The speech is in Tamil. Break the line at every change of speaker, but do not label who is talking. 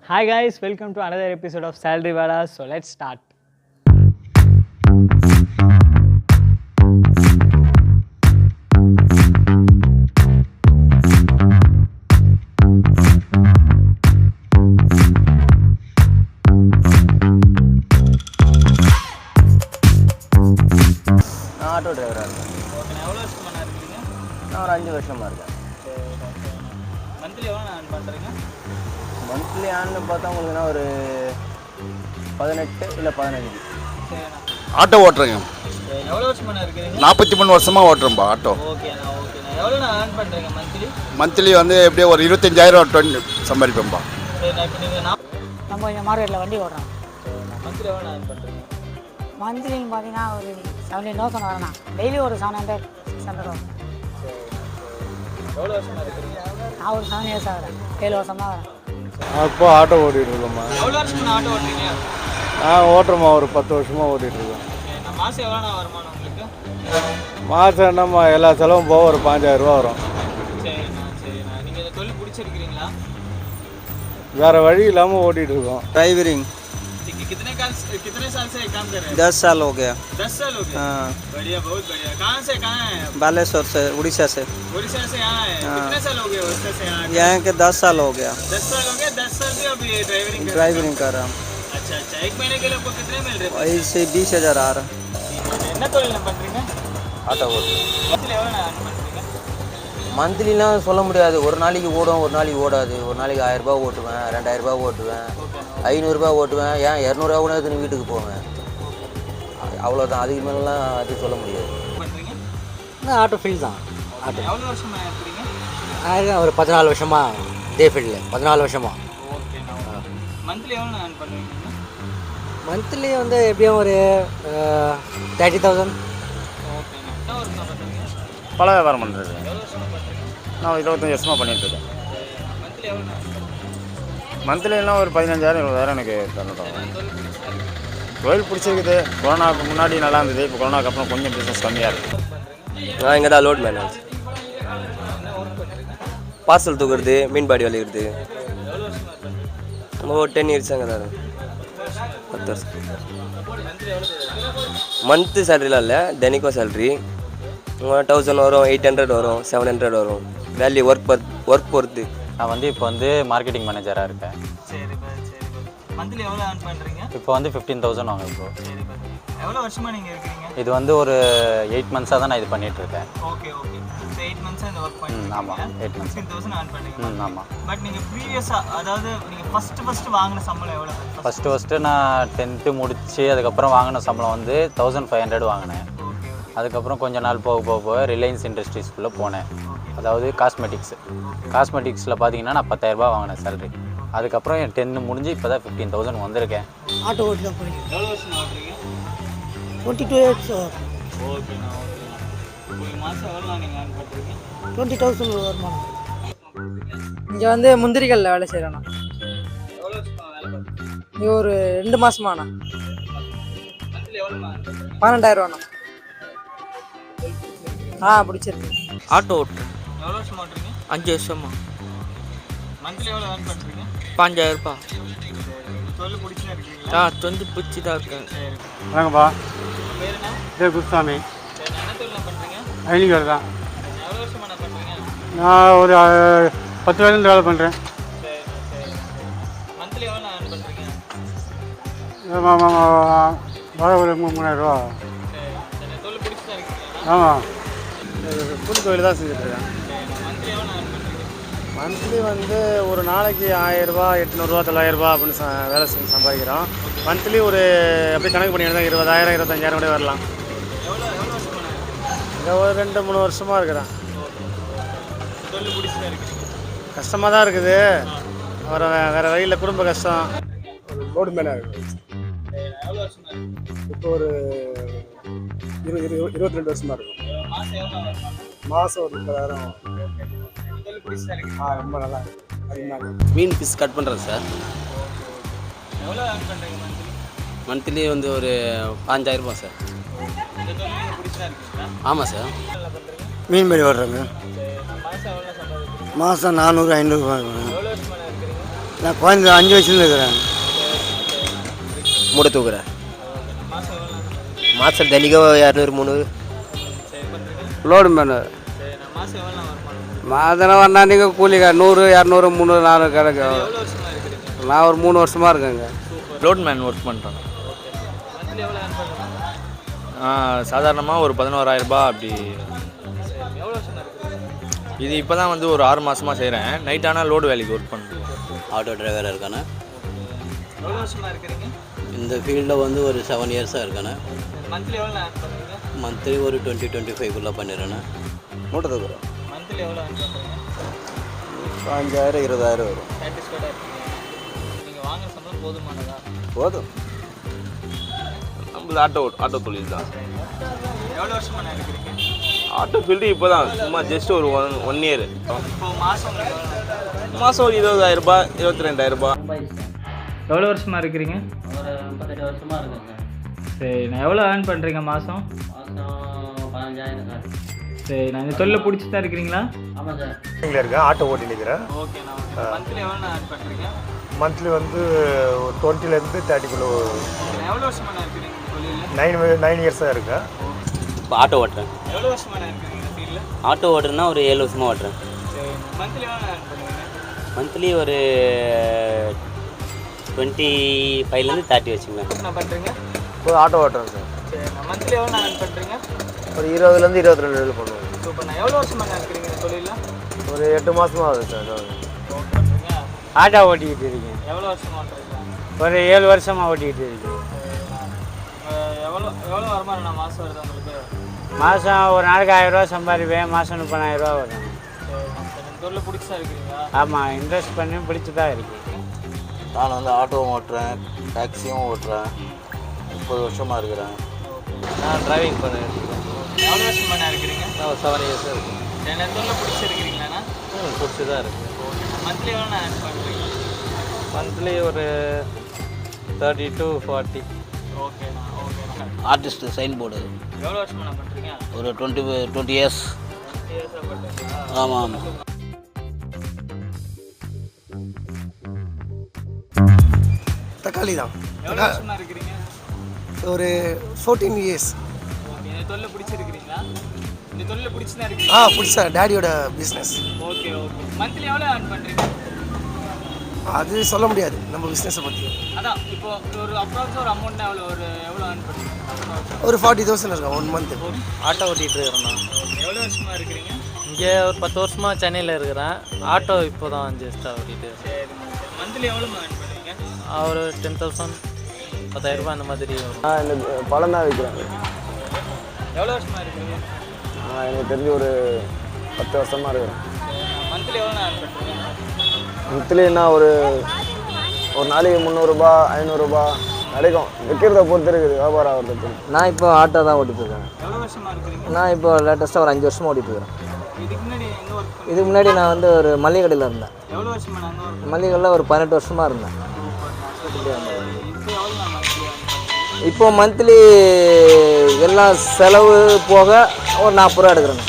Hi guys, welcome to another episode of Salary Vada. So let's start.
நான் ஆட்டோ டிரைவராக இருக்கேன்.
ஓகே, எவ்வளோ வருஷமாக இருக்கீங்க?
நான் ஒரு 5 வருஷமாக இருக்கேன்.
மந்த்லி எவ்வளோ நான் பண்ணுறீங்க?
மந்த்லி ஆன்னு பார்த்தா உங்களுக்குன்னா ஒரு 18 இல்லை 15.
ஆட்டோ ஓட்டுறேங்க.
எவ்வளோ வருஷமாக இருக்கிறீங்க?
43 வருஷமாக ஓட்டுறேன்பா ஆட்டோ.
ஓகேண்ணா. எவ்வளோ நான் ஏர்ன் பண்ணுறீங்க மந்த்லி?
மந்த்லி வந்து எப்படியும் ஒரு 25,000 சம்பாதிப்பேன்பா.
சரிண்ணா, இப்போ நீங்கள்
நம்ம இந்த மார்க்கெட்டில் வண்டி ஓடுறோம்.
மந்த்லி எவ்வளோ ஏர்ன் பண்ணுறீங்க?
மந்த்லின்னு பார்த்தீங்கன்னா ஒரு 17,000 வரணும். டெய்லி ஒரு 700 600 வரும்.
எவ்வளோ வருஷமாக இருக்கிறீங்க?
நான் ஒரு 7 இயர்ஸ் ஆகிறேன். 7 வருஷமாக வரேன்.
இப்போ ஆட்டோ ஓட்டிகிட்டு இருக்கோம்மா.
எவ்வளோ வருஷமாக ஆட்டோ ஓட்டுறீங்க?
நான் ஓட்டுறோம்மா, ஒரு 10 வருஷமாக ஓட்டிகிட்டு இருக்கோம்.
நான் மாதம் எவ்வளோ வருமானம் உங்களுக்கு?
மாதம் என்னம்மா எல்லா செலவும் போக ஒரு 5,000 வரும்.
சரிண்ணா. நீங்கள் இந்த தொழில் பிடிச்சிருக்கிறீங்களா?
வேறு வழி இல்லாமல் ஓட்டிகிட்டு இருக்கோம்.
ड्राइवरिंग
कितने साल से काम कर रहे हैं?
10 साल हो गया.
10 साल हो गए?
हाँ,
बढ़िया, बहुत बढ़िया. कहाँ से कहाँ है?
बालेश्वर से, उड़ीसा से.
उड़ीसा से यहाँ है? कितने साल हो गए उड़ीसा से यहाँ?
यहाँ के 10 साल हो गया
10 साल हो गए. 10 साल भी अभी ड्राइवरिंग
ड्राइवरिंग कर रहा हूँ.
अच्छा. एक महीने के लिए आपको कितने मिल रहे थे?
वही से 20,000 आ रहा.
என்ன தொழில் பண்ணுறீங்க?
ஆட்டோ ஓட்டு
மந்த்லி எவ்வளோ earn பண்ணுறீங்க?
மந்த்லிலாம் சொல்ல முடியாது. ஒரு நாளைக்கு ஓடும், ஒரு நாளைக்கு ஓடாது. ஒரு நாளைக்கு 1000 ரூபாய் ஓட்டுவேன், 2000 ரூபாய் ஓட்டுவேன், 500 ரூபாய் ஓட்டுவேன், ஏன் 200 ரூபா கூட எடுத்துன்னு வீட்டுக்கு போவேன். அவ்வளோதான், அதுக்கு மேலாம் அது சொல்ல முடியாது.
பண்ணுறீங்க?
ஆட்டோ ஃபீல்டு தான். ஆட்டோ
எவ்வளோ வருஷமாக இருக்கிறீங்க?
ஆயிரம் ஒரு 14 வருஷமாக இதே ஃபீல்டில் 14 வருஷமாக.
ஓகேண்ணா. மந்த்லி எவ்வளோ earn பண்ணுவீங்க?
மந்த்லி வந்து எப்படியும் ஒரு 30,000.
ஓகேண்ணா. என்ன ஒர்க் பண்ணுறீங்க?
பல வியாபாரம் பண்ணுறது.
எவ்வளோ வருஷமாக பண்ணுறீங்க?
நான் 25 வருஷமாக பண்ணிகிட்ருக்கேன்.
மந்த்லி எவ்வளோ earn பண்ணுறீங்க?
மந்த்லிலாம் ஒரு 15,000 20,000 எனக்கு தரணும்.
தொழில் பிடிச்சிருக்கீங்க?
தொழில் பிடிச்சிருக்குது. கொரோனாவுக்கு முன்னாடி நல்லா இருந்தது. இப்போ கொரோனாக்கு அப்புறம் கொஞ்சம் பிஸ்னஸ் கம்மியாக இருக்குது.
நான் இங்கே தான் லோட் மேனேஜ். பார்சல் தூக்குறது, மீன்பாடி வலிக்கிறது. நம்ம ஒரு 10 இயர்ஸ் அங்கே தான் இருக்கும். 10 வருஷம். மந்த்து சேலரிலாம் இல்லை, தினைக்கும் சேலரி 1000 வரும், 800 வரும், 700 வரும். வேல்யூ ஒர்க் பொறுத்து.
நான் வந்து இப்போ வந்து மார்க்கெட்டிங் மேனேஜராக இருக்கேன்.
சரி. மந்த்லி எவ்வளோ earn பண்ணுறீங்க?
இப்போ வந்து 15,000 வாங்க. இப்போ
சரி. எவ்வளோ வருஷமாக நீங்கள் இருக்கிறீங்க?
இது வந்து ஒரு 8 மந்த்ஸாக தான் நான் இது பண்ணிகிட்ருக்கேன்.
ஓகே. ஸோ 8 மந்த்ஸாக இந்த ஒர்க் பண்ணிட்டு
ஆமாம், 8 months.
15,000 earn பண்ணுறீங்க.
ஆமாம்.
பட் நீங்கள் ப்ரீவியஸாக, அதாவது நீங்கள் ஃபஸ்ட்டு வாங்கின சம்பளம் எவ்வளோ?
ஃபஸ்ட்டு நான் 10th முடித்து அதுக்கப்புறம் வாங்கின சம்பளம் வந்து 1500 வாங்கினேன்.
ஓகே.
அதுக்கப்புறம் கொஞ்ச நாள் போக ரிலையன்ஸ் இண்டஸ்ட்ரீஸ்குள்ளே போனேன். அதாவது காஸ்மெட்டிக்ஸில் பார்த்தீங்கன்னா நான் 10,000 ரூபாய் வாங்கினேன் சேலரி. அதுக்கப்புறம் என் 10th முடிஞ்சு இப்போ தான் 15,000 வந்திருக்கேன்.
ஆட்டோ ஓட்டி தான் போயிட்டு
எவ்வளோ வருஷம் ஓட்டுறீங்க?
22 இயர்ஸ்.
ஓகேண்ணா. உங்களுக்கு மாதம் எவ்வளோ நீங்கள் earn பண்ணுறீங்க?
20,000 வருமானம்.
இங்கே வந்து முந்திரிகளில் வேலை செய்கிறேண்ணா.
எவ்வளோ வருஷமாக வேலை பண்ணுறீங்க?
இங்கே ஒரு 2 மாதமாண்ணா.
மந்த்லி எவ்வளோ earn பண்ணுறீங்க?
12,000 பிடிச்சிருக்கு.
ஆட்டோ ஓட்டு
எவ்வளோ வருஷமாக ஓட்டுறீங்க?
5 வருஷமா.
மந்த்லி எவ்வளோ earn பண்ணுறீங்க?
5,000 ரூபாய்.
தொழில் பிடிச்சா இருக்கீங்களா?
தொண்டு பிடிச்சி தான் இருக்கேன்.
சரி.
வாங்கப்பா.
பேர் என்ன?
இதே குருசாமி.
சரி. என்ன தொழில் பண்ணுறீங்க?
ஐலிங்கர் தான்.
எவ்வளோ வருஷமாக நான் பண்ணுறீங்க?
நான் ஒரு 10 வயதுலேருந்து வேலை பண்ணுறேன்.
சரி. மந்த்லி எவ்வளோ earn பண்ணுறீங்க?
வர ஒரு 3,000 ரூபா.
சரி. தொழில் பிடிச்சா இருக்கீங்களா?
ஆமாம்.
கூலி தொழில் தான் செஞ்சுட்ருக்கேன்.
மந்த்லி எவ்வளோ earn பண்ணுறீங்க?
மந்த்லி வந்து ஒரு நாளைக்கு 1000 ரூபா, 800 ரூபா, 900 ரூபா அப்படின்னு வேலை செஞ்சு சம்பாதிக்கிறோம். மந்த்லி ஒரு அப்படி கணக்கு பண்ணியிருந்தா 20,000 25,000 கூட வரலாம்.
எவ்வளோ வருஷமாக
இங்கே ஒரு 2-3 வருஷமாக இருக்கிறேன்.
தொழில் பிடிச்சா இருக்கீங்க?
கஷ்டமாக தான் இருக்குது. வேறு வழியில் குடும்ப கஷ்டம்.
லோடு மேலே இருக்குது.
எவ்வளோ வருஷமாக இருக்கு?
இப்போ ஒரு 22 வருஷமாக இருக்கும்.
மாதம் எவ்வளோ வருமானம்?
மாதம் ஒரு 30,000.
தொழில் பிடிச்சா இருக்கீங்க?
ரொம்ப நல்லா அதிகமாக.
மீன் பீஸ் கட் பண்ணுறேன் சார்.
எவ்வளோ earn பண்ணுறீங்க மந்த்லி?
மந்த்லி வந்து ஒரு 5,000 ரூபாய் சார்.
இந்த தொழில் நீங்கள் பிடிச்சா இருக்கீங்களா?
ஆமாம் சார்.
என்ன பண்ணுறீங்க?
மீன்பாடி ஓடுறேங்க.
மாதம் எவ்வளோ சம்பாதிக்கிறீங்க?
மாதம் 400 500 ரூபாய்.
எவ்வளோ வருஷமாக இருக்கிறீங்க?
நான் குழந்தை 5 வயசுல இருக்கிறேன்.
மூட்டை தூக்குறேன்.
மாதம் எவ்வளோ?
மாதம் தினிக்கும் 200 300.
சரி பண்ணுறீங்க.
லோடு மேனு
சரி நான் மாதம் எவ்வளோ வருமானம்?
மாதம் வந்தா நீங்கள் கூலிங்க 100 200 300 400 கிடக்கு.
எவ்வளோ வருஷமாக இருக்கிறீங்க?
நான் ஒரு 3 வருஷமாக இருக்கேங்க.
லோட் மேன் ஒர்க் பண்ணுறேன்.
மந்த்லி எவ்வளோ earn பண்ணுறீங்க?
சாதாரணமாக ஒரு 11,000 ரூபாய் அப்படி.
சரி எவ்வளோ வருஷமாக இருக்கிறீங்க?
இது இப்போ தான் வந்து ஒரு 6 மாதமாக செய்கிறேன். நைட் ஆனால் லோடு வேலைக்கு ஒர்க் பண்ணுறேன்.
ஆட்டோ டிரைவராக இருக்கானே.
எவ்வளோ வருஷமாக இருக்கிறீங்க?
இந்த ஃபீல்டில் வந்து ஒரு 7 இயர்ஸாக இருக்கானே.
மந்த்லி எவ்வளோ earn பண்ணுறீங்க?
மந்த்லி ஒரு 20-25 பண்ணிடுறேண்ணே.
மூட்டை தூக்குறேன்.
மந்த்லி எவ்வளோ earn பண்ணுறீங்க?
5000 20,000 வரும்.
சாட்டிஸ்ஃபைடாக இருக்கீங்க? நீங்கள் வாங்குற சம்பளம் போதுமானதா?
போதும்.
நம்மளது ஆட்டோ தொழில் தான்.
எவ்வளோ வருஷமாக இருக்கிறீங்க?
ஆட்டோ ஃபீல்டு இப்போ தான் சும்மா ஜஸ்ட் ஒரு 1 இயர்.
இப்போ மாதம் உங்களுக்கு எவ்வளோ?
மாதம் ஒரு 20,000 ரூபாய் 22,000 ரூபாய்.
எவ்வளோ வருஷமாக இருக்கிறீங்க?
ஒரு 38 வருஷமாக இருக்குங்க.
சரி நான் எவ்வளோ ஏர்ன் பண்ணுறீங்க மாதம்?
மாதம் 15,000 சார்.
சரி நான் இந்த தொழிலை பிடிச்சி தான் இருக்கிறீங்களா?
ஆமாம் சார்.
இங்கே இருக்கேன், ஆட்டோ ஓட்டி நிற்கிறேன்.
ஓகே நான் மந்த்லி எவ்வளோ ஏர்ன் பண்ணுறீங்க?
மந்த்லி வந்து 20லேருந்து 30
எவ்வளோ வருஷமாக இருக்கிறீங்க இந்த தொழிலில்?
9 இயர்ஸாக இருக்கேன்.
இப்போ ஆட்டோ ஓட்டுறேன்.
எவ்வளோ வருஷமாக இருக்கிறீங்க இந்த ஃபீல்டில்?
ஆட்டோ ஓட்டுறேன்னா ஒரு 7 வருஷமாக ஓட்டுறேன்.
சரி மந்த்லி எவ்வளோ ஏர்ன் பண்ணுறீங்க?
மந்த்லி ஒரு 25லேருந்து 30 வச்சுங்களேன்.
என்ன பண்ணுறீங்க?
ஒரு ஆட்டோ ஓட்டுறேன் சார்.
சரி நான் மந்த்லி எவ்வளோ ஏர்ன் பண்ணுறீங்க?
ஒரு 20லேருந்து 22 பண்ணுவேன்.
ஸோ இப்போ நான் எவ்வளோ வருஷமாக இருக்கிறீங்க இந்த தொழிலில்?
ஒரு 8 மாதமாக ஆகுது சார்.
ஓட்டுறீங்க?
ஆட்டோ ஓட்டிக்கிட்டு இருக்கேன்.
எவ்வளோ வருஷமாக ஓட்டுறீங்க?
ஒரு 7 வருஷமாக ஓட்டிக்கிட்டு இருக்கேன்.
எவ்வளோ எவ்வளோ வருமானம் மாதம் வருது உங்களுக்கு?
மாதம் ஒரு நாளைக்கு 1000 ரூபா சம்பாதிப்பேன். மாதம் 30,000 ரூபா வரும்.
சரி இந்த தொழில் பிடிச்சா இருக்கிறீங்களா?
ஆமாம், இன்ட்ரெஸ்ட் பண்ணி பிடிச்சி தான் இருக்கு.
நான் வந்து ஆட்டோவும் ஓட்டுறேன், டாக்ஸியும் ஓட்டுறேன். 30 வருஷமாக இருக்கிறேன். நான் டிரைவிங் பண்ணிட்டு இருக்கேன்.
எவ்வளோ வருஷமாக இருக்கிறீங்க?
நான் ஒரு 7 இயர்ஸாக இருக்கேன்.
என்ன தொழில் பிடிச்சிருக்கிறீங்களாண்ணா?
பிடிச்சி தான் இருக்குது.
மந்த்லி எவ்வளோ ஏர்ன் பண்ணுறீங்க?
மந்த்லி ஒரு 30 to 40.
ஓகேண்ணா ஓகேண்ணா.
ஆர்டிஸ்ட்டு சைன் போர்டு
எவ்வளோ வருஷமாக பண்ணுறீங்க?
ஒரு 20 இயர்ஸ்.
இயர்ஸாக பண்ணுறீங்களா?
ஆமாம் ஆமாம்.
தக்காளி தான்.
எவ்வளோ வருஷமாக இருக்கிறீங்க?
ஒரு 14 இயர்ஸ்.
ஓகே இந்த தொழில் பிடிச்சிருக்கிறீங்களா? இந்த தொழில் பிடிச்சி தான் இருக்கீங்க?
பிடிச்சா டேடியோட பிஸ்னஸ்.
Okay okay. மந்த்லி எவ்வளோ ஏர்ன் பண்ணுறீங்க?
அது சொல்ல முடியாது நம்ம பிஸ்னஸை பற்றி.
அதான் இப்போ ஒரு அப்ராக்ஸாக ஒரு அமௌண்ட்னா எவ்வளோ ஏர்ன் பண்ணுறீங்க?
ஒரு 40,000 இருக்கும் 1 மந்த்.
ஆட்டோ ஓட்டிகிட்டு இருக்கிறேண்ணா.
எவ்வளோ வருஷமாக இருக்கிறீங்க?
இங்கே ஒரு 10 வருஷமாக சென்னையில் இருக்கிறேன். ஆட்டோ இப்போ தான் ஜஸ்ட்டாக ஓட்டிகிட்டு.
சரி மந்த்லி எவ்வளோ ஏர்ன் பண்ணுவீங்க?
ஒரு 10,000 10,000 ரூபாய் அந்த மாதிரி வரும்.
இந்த பழம் தான் விற்கிறேன்.
எவ்வளோ வருஷமாக இருக்கிறீங்க?
எனக்கு தெரிஞ்சு ஒரு 10 வருஷமாக இருக்கிறேன்.
மந்த்லி எவ்வளோ ஏர்ன் பண்ணுறீங்க?
மந்த்லின்னா ஒரு நாளைக்கு 300 ரூபா 500 ரூபா கிடைக்கும். விற்கிறத பொறுத்து இருக்குது, வியாபாரம் ஆகிறத.
நான் இப்போ ஆட்டோ தான் ஓட்டிகிட்டு இருக்கேன்.
எவ்வளோ வருஷமாக இருக்கிறீங்க?
நான் இப்போ லேட்டஸ்ட்டாக ஒரு 5 வருஷமாக ஓட்டிகிட்டு இருக்கிறேன்.
இதுக்கு முன்னாடி எங்கே ஒர்க் பண்ணி?
இதுக்கு முன்னாடி நான் வந்து ஒரு மளிகை கடையில் இருந்தேன்.
எவ்வளோ வருஷமாக நாங்கள் ஒர்க்
மளிகை கடையில் ஒரு 18 வருஷமாக இருந்தேன்.
இப்போ எவ்வளோ நான் மந்த்லி ஏர்ன் பண்ணுறீங்க?
இப்போ மந்த்லி எல்லாம் செலவு போக ஒரு 40 ரூபா எடுக்கிறேன்.